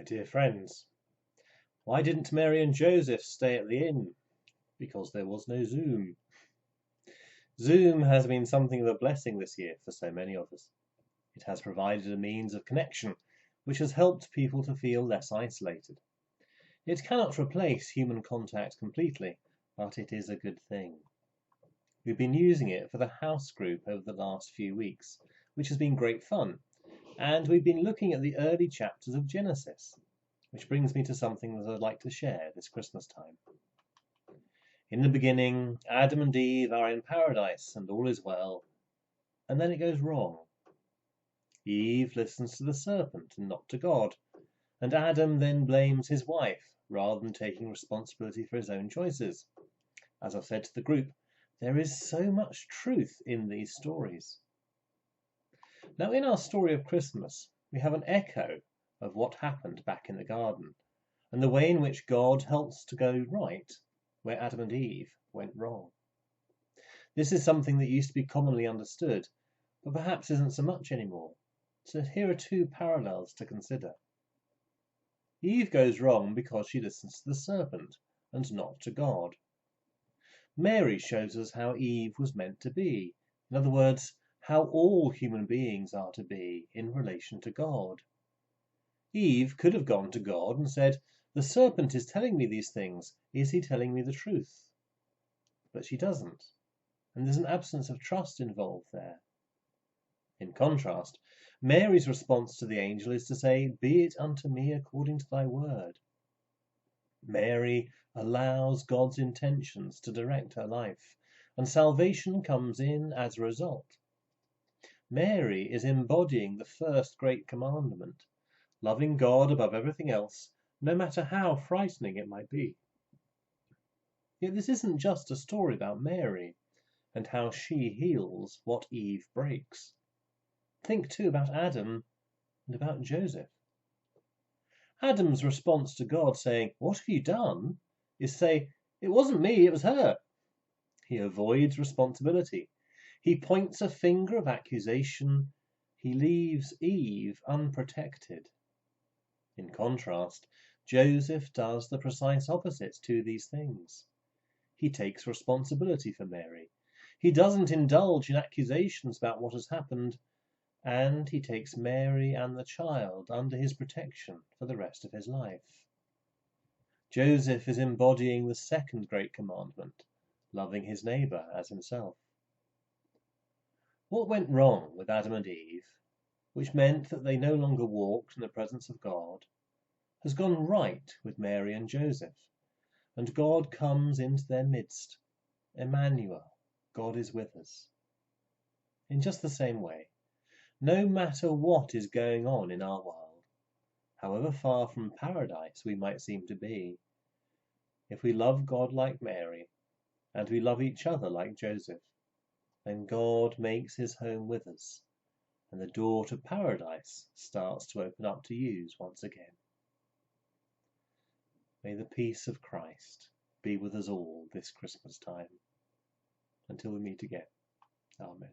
dear friends, why didn't Mary and Joseph stay at the inn? Because there was no Zoom. Zoom has been something of a blessing this year for so many of us. It has provided a means of connection which has helped people to feel less isolated. It cannot replace human contact completely, but it is a good thing. We've been using it for the house group over the last few weeks, which has been great fun, and we've been looking at the early chapters of Genesis, which brings me to something that I'd like to share this Christmas time. In the beginning, Adam and Eve are in paradise and all is well, and then it goes wrong. Eve listens to the serpent and not to God, and Adam then blames his wife rather than taking responsibility for his own choices. As I've said to the group, there is so much truth in these stories. Now, in our story of Christmas, we have an echo of what happened back in the garden, and the way in which God helps to go right where Adam and Eve went wrong. This is something that used to be commonly understood, but perhaps isn't so much anymore. So here are two parallels to consider. Eve goes wrong because she listens to the serpent and not to God. Mary shows us how Eve was meant to be. In other words, how all human beings are to be in relation to God. Eve could have gone to God and said, "The serpent is telling me these things. Is he telling me the truth?" But she doesn't, and there's an absence of trust involved there. In contrast, Mary's response to the angel is to say, "Be it unto me according to thy word." Mary allows God's intentions to direct her life, and salvation comes in as a result. Mary is embodying the first great commandment, loving God above everything else, no matter how frightening it might be. Yet this isn't just a story about Mary and how she heals what Eve breaks. Think too about Adam and about Joseph. Adam's response to God saying, "What have you done?" is say, "It wasn't me, it was her." He avoids responsibility. He points a finger of accusation. He leaves Eve unprotected. In contrast, Joseph does the precise opposite to these things. He takes responsibility for Mary. He doesn't indulge in accusations about what has happened, and he takes Mary and the child under his protection for the rest of his life. Joseph is embodying the second great commandment, loving his neighbor as himself. What went wrong with Adam and Eve, which meant that they no longer walked in the presence of God, has gone right with Mary and Joseph, and God comes into their midst. Emmanuel, God is with us. In just the same way, no matter what is going on in our world, however far from paradise we might seem to be, if we love God like Mary, and we love each other like Joseph, then God makes his home with us, and the door to paradise starts to open up to use once again. May the peace of Christ be with us all this Christmas time. Until we meet again. Amen.